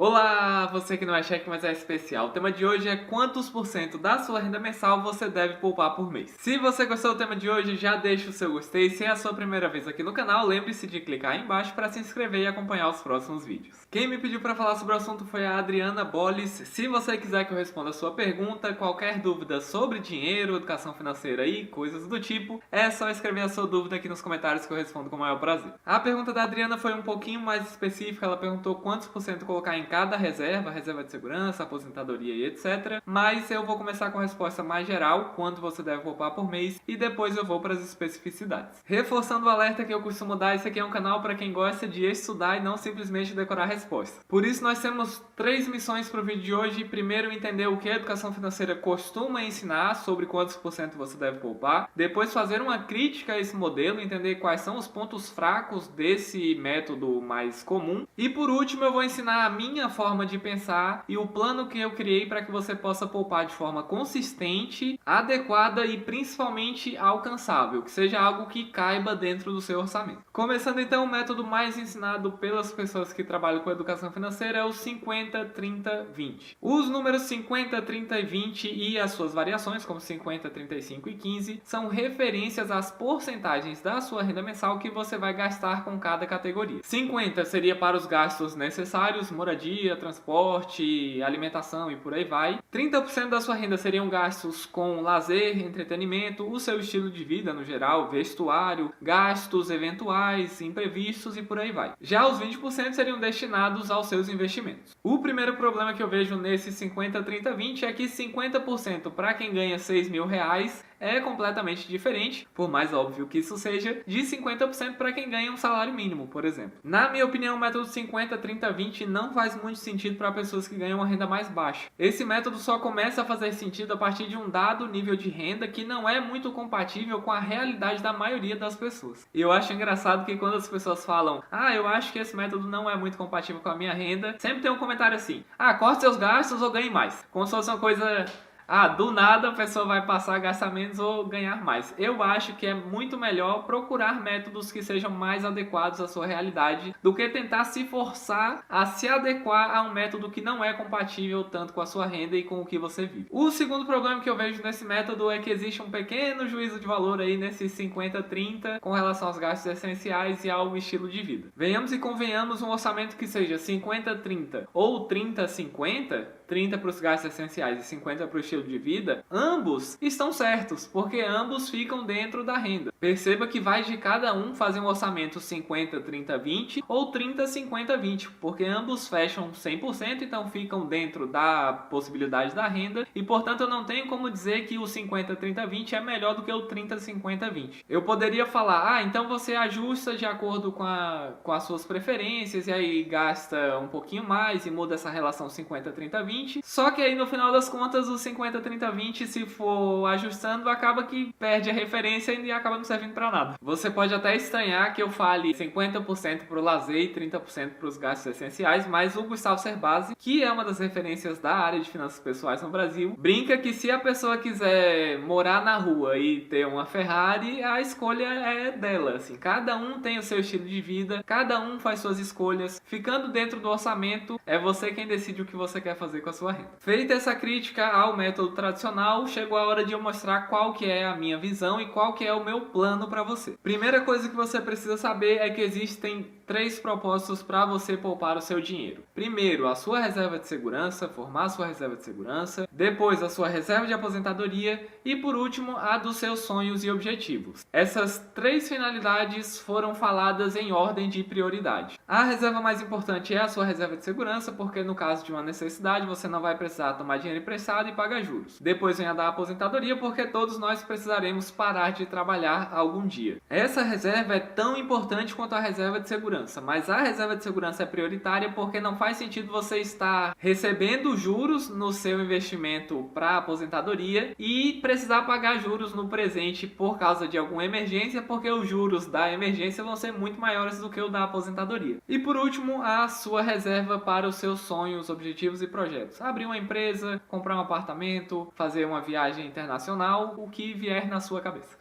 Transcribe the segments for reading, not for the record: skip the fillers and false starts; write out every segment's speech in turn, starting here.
Olá, você que não é cheque, mas é especial. O tema de hoje é quantos por cento da sua renda mensal você deve poupar por mês. Se você gostou do tema de hoje, já deixa o seu gostei. Se é a sua primeira vez aqui no canal, lembre-se de clicar aí embaixo para se inscrever e acompanhar os próximos vídeos. Quem me pediu para falar sobre o assunto foi a Adriana Bolles. Se você quiser que eu responda a sua pergunta, qualquer dúvida sobre dinheiro, educação financeira e coisas do tipo, é só escrever a sua dúvida aqui nos comentários que eu respondo com o maior prazer. A pergunta da Adriana foi um pouquinho mais específica, ela perguntou quantos por cento colocar em cada reserva de segurança, aposentadoria e etc. Mas eu vou começar com a resposta mais geral, quanto você deve poupar por mês, e depois eu vou para as especificidades. Reforçando o alerta que eu costumo dar, esse aqui é um canal para quem gosta de estudar e não simplesmente decorar respostas. Por isso nós temos 3 missões para o vídeo de hoje. Primeiro, entender o que a educação financeira costuma ensinar sobre quantos por cento você deve poupar. Depois, fazer uma crítica a esse modelo, entender quais são os pontos fracos desse método mais comum. E por último, eu vou ensinar a minha forma de pensar e o plano que eu criei para que você possa poupar de forma consistente, adequada e principalmente alcançável, que seja algo que caiba dentro do seu orçamento. Começando então, o método mais ensinado pelas pessoas que trabalham com educação financeira é o 50, 30, 20. Os números 50, 30 e 20 e as suas variações, como 50, 35 e 15, são referências às porcentagens da sua renda mensal que você vai gastar com cada categoria. 50 seria para os gastos necessários, moradia, transporte, alimentação e por aí vai. 30% da sua renda seriam gastos com lazer, entretenimento, o seu estilo de vida no geral, vestuário, gastos eventuais, imprevistos e por aí vai. Já os 20% seriam destinados aos seus investimentos. O primeiro problema que eu vejo nesse 50, 30, 20 é que 50% para quem ganha 6 mil reais é completamente diferente, por mais óbvio que isso seja, de 50% para quem ganha um salário mínimo, por exemplo. Na minha opinião, o método 50, 30, 20 não faz muito sentido para pessoas que ganham uma renda mais baixa. Esse método só começa a fazer sentido a partir de um dado nível de renda que não é muito compatível com a realidade da maioria das pessoas. E eu acho engraçado que quando as pessoas falam eu acho que esse método não é muito compatível com a minha renda, sempre tem um comentário assim, corte seus gastos ou ganhe mais. Como se fosse uma coisa... do nada a pessoa vai passar a gastar menos ou ganhar mais. Eu acho que é muito melhor procurar métodos que sejam mais adequados à sua realidade do que tentar se forçar a se adequar a um método que não é compatível tanto com a sua renda e com o que você vive. O segundo problema que eu vejo nesse método é que existe um pequeno juízo de valor aí nesses 50-30 com relação aos gastos essenciais e ao estilo de vida. Venhamos e convenhamos, um orçamento que seja 50-30 ou 30-50, 30 para os gastos essenciais e 50 para o estilo de vida, ambos estão certos, porque ambos ficam dentro da renda. Perceba que vai de cada um fazer um orçamento 50, 30, 20 ou 30, 50, 20, porque ambos fecham 100%, então ficam dentro da possibilidade da renda e, portanto, eu não tenho como dizer que o 50, 30, 20 é melhor do que o 30, 50, 20. Eu poderia falar, então você ajusta de acordo com as suas preferências e aí gasta um pouquinho mais e muda essa relação 50, 30, 20. Só que aí no final das contas o 50, 30, 20, se for ajustando, acaba que perde a referência e acaba não servindo para nada. Você pode até estranhar que eu fale 50% para o lazer e 30% para os gastos essenciais, mas o Gustavo Cerbasi, que é uma das referências da área de finanças pessoais no Brasil, brinca que se a pessoa quiser morar na rua e ter uma Ferrari, a escolha é dela, assim. Cada um tem o seu estilo de vida, cada um faz suas escolhas. Ficando dentro do orçamento, é você quem decide o que você quer fazer com a sua renda. Feita essa crítica ao método tradicional, chegou a hora de eu mostrar qual que é a minha visão e qual que é o meu plano para você. Primeira coisa que você precisa saber é que existem 3 propósitos para você poupar o seu dinheiro. Primeiro, a sua reserva de segurança, formar a sua reserva de segurança. Depois, a sua reserva de aposentadoria. E por último, a dos seus sonhos e objetivos. Essas 3 finalidades foram faladas em ordem de prioridade. A reserva mais importante é a sua reserva de segurança, porque no caso de uma necessidade, você não vai precisar tomar dinheiro emprestado e pagar juros. Depois vem a da aposentadoria, porque todos nós precisaremos parar de trabalhar algum dia. Essa reserva é tão importante quanto a reserva de segurança, mas a reserva de segurança é prioritária porque não faz sentido você estar recebendo juros no seu investimento para aposentadoria e precisar pagar juros no presente por causa de alguma emergência, porque os juros da emergência vão ser muito maiores do que o da aposentadoria. E por último, a sua reserva para os seus sonhos, objetivos e projetos. Abrir uma empresa, comprar um apartamento, fazer uma viagem internacional, o que vier na sua cabeça.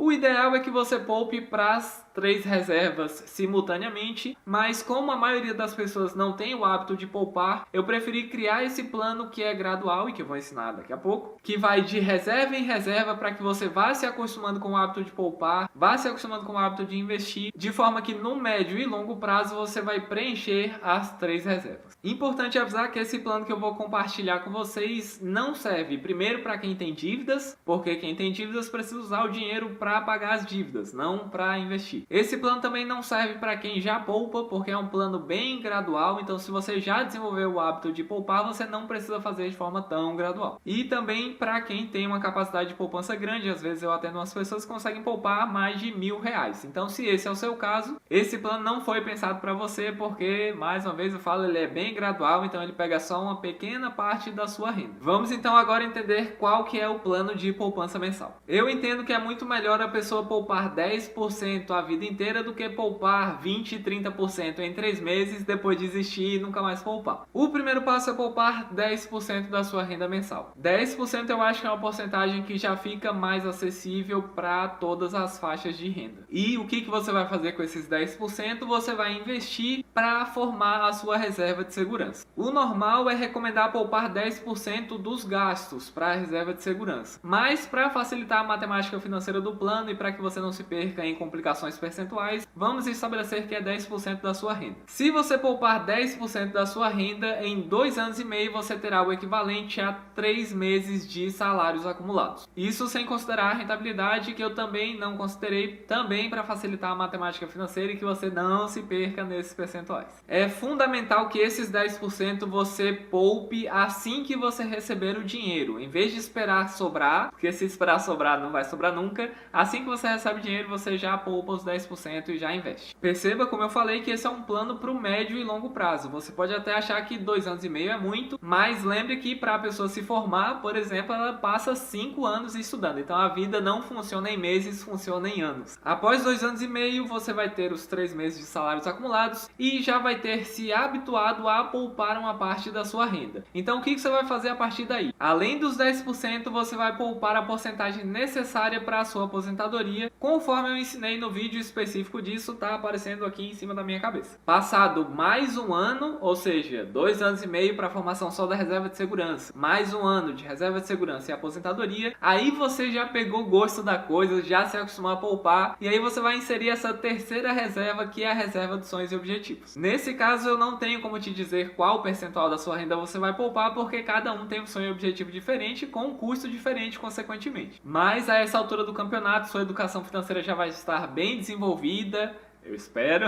O ideal é que você poupe para as 3 reservas simultaneamente, mas como a maioria das pessoas não tem o hábito de poupar, eu preferi criar esse plano que é gradual e que eu vou ensinar daqui a pouco, que vai de reserva em reserva para que você vá se acostumando com o hábito de poupar, vá se acostumando com o hábito de investir, de forma que no médio e longo prazo você vai preencher as 3 reservas. Importante avisar que esse plano que eu vou compartilhar com vocês não serve primeiro para quem tem dívidas, porque quem tem dívidas precisa usar o dinheiro para pagar as dívidas, não para investir. Esse plano também não serve para quem já poupa, porque é um plano bem gradual, então se você já desenvolveu o hábito de poupar, você não precisa fazer de forma tão gradual. E também para quem tem uma capacidade de poupança grande, às vezes eu atendo umas pessoas que conseguem poupar mais de R$1.000. Então se esse é o seu caso, esse plano não foi pensado para você, porque, mais uma vez eu falo, ele é bem gradual, então ele pega só uma pequena parte da sua renda. Vamos então agora entender qual que é o plano de poupança mensal. Eu entendo que é muito melhor a pessoa poupar 10% a vida inteira do que poupar 20% e 30% em 3 meses, depois desistir e nunca mais poupar. O primeiro passo é poupar 10% da sua renda mensal. 10% eu acho que é uma porcentagem que já fica mais acessível para todas as faixas de renda. E o que você vai fazer com esses 10%? Você vai investir para formar a sua reserva de segurança. O normal é recomendar poupar 10% dos gastos para a reserva de segurança. Mas para facilitar a matemática financeira do plano e para que você não se perca em complicações percentuais, vamos estabelecer que é 10% da sua renda. Se você poupar 10% da sua renda, em 2 anos e meio você terá o equivalente a 3 meses de salários acumulados. Isso sem considerar a rentabilidade, que eu também não considerei, também para facilitar a matemática financeira e que você não se perca nesses percentuais. É fundamental que esses 10% você poupe assim que você receber o dinheiro, em vez de esperar sobrar, porque se esperar sobrar não vai sobrar nunca. Assim que você recebe o dinheiro, você já poupa os 10% e já investe. Perceba, como eu falei, que esse é um plano para o médio e longo prazo. Você pode até achar que 2 anos e meio é muito, mas lembre que para a pessoa se formar, por exemplo, ela passa 5 anos estudando. Então a vida não funciona em meses, funciona em anos. Após 2 anos e meio, você vai ter os 3 meses de salários acumulados e já vai ter se habituado a poupar uma parte da sua renda. Então o que você vai fazer a partir daí? Além dos 10%, você vai poupar a porcentagem necessária para a sua aposentadoria, conforme eu ensinei no vídeo específico disso, tá aparecendo aqui em cima da minha cabeça. Passado mais um ano, ou seja, 2 anos e meio para a formação só da reserva de segurança, mais um ano de reserva de segurança e aposentadoria, aí você já pegou gosto da coisa, já se acostumou a poupar, e aí você vai inserir essa terceira reserva, que é a reserva de sonhos e objetivos. Nesse caso, eu não tenho como te dizer qual percentual da sua renda você vai poupar, porque cada um tem um sonho e objetivo diferente, com um custo diferente, consequentemente. Mas a essa altura do campeonato, sua educação financeira já vai estar bem desenvolvida, eu espero.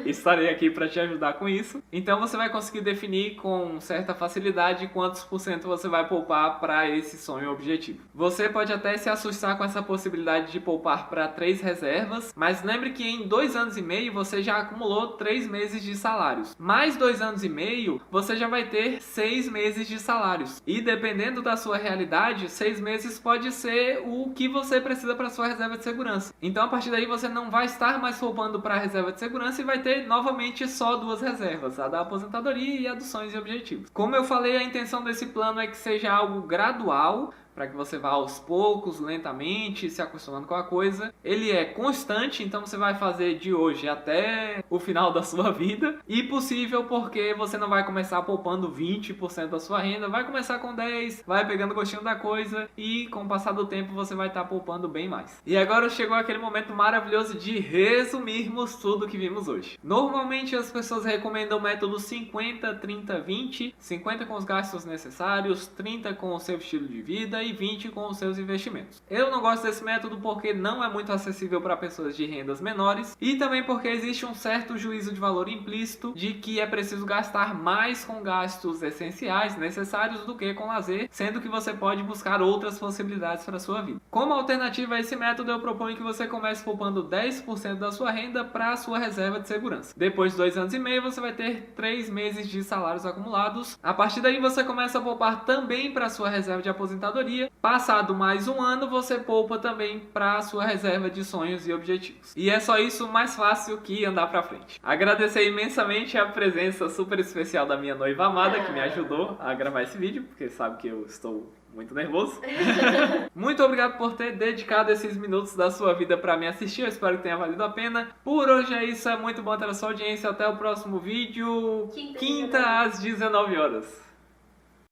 Estarei aqui para te ajudar com isso. Então você vai conseguir definir com certa facilidade quantos por cento você vai poupar para esse sonho objetivo. Você pode até se assustar com essa possibilidade de poupar para 3 reservas, mas lembre que em 2 anos e meio você já acumulou 3 meses de salários. Mais 2 anos e meio você já vai ter 6 meses de salários. E dependendo da sua realidade, 6 meses pode ser o que você precisa para sua reserva de segurança. Então a partir daí você não vai estar mais poupando para a reserva de segurança e vai ter novamente só 2 reservas, a da aposentadoria e a dos sonhos e objetivos. Como eu falei, a intenção desse plano é que seja algo gradual, para que você vá aos poucos, lentamente, se acostumando com a coisa. Ele é constante, então você vai fazer de hoje até o final da sua vida. E possível porque você não vai começar poupando 20% da sua renda, vai começar com 10%, vai pegando gostinho da coisa e com o passar do tempo você vai estar poupando bem mais. E agora chegou aquele momento maravilhoso de resumirmos tudo que vimos hoje. Normalmente as pessoas recomendam o método 50, 30, 20, 50 com os gastos necessários, 30 com o seu estilo de vida e 20 com os seus investimentos. Eu não gosto desse método porque não é muito acessível para pessoas de rendas menores e também porque existe um certo juízo de valor implícito de que é preciso gastar mais com gastos essenciais, necessários, do que com lazer, sendo que você pode buscar outras possibilidades para a sua vida. Como alternativa a esse método, eu proponho que você comece poupando 10% da sua renda para a sua reserva de segurança. Depois de 2 anos e meio, você vai ter 3 meses de salários acumulados. A partir daí, você começa a poupar também para a sua reserva de aposentadoria. Passado mais um ano, você poupa também para a sua reserva de sonhos e objetivos. E é só isso, mais fácil que andar para frente. Agradecer imensamente a presença super especial da minha noiva amada, que me ajudou a gravar esse vídeo, porque sabe que eu estou Muito nervoso. Muito obrigado por ter dedicado esses minutos da sua vida para me assistir. Eu espero que tenha valido a pena. Por hoje é isso. É muito bom ter a sua audiência. Até o próximo vídeo. Quinta às 19 horas.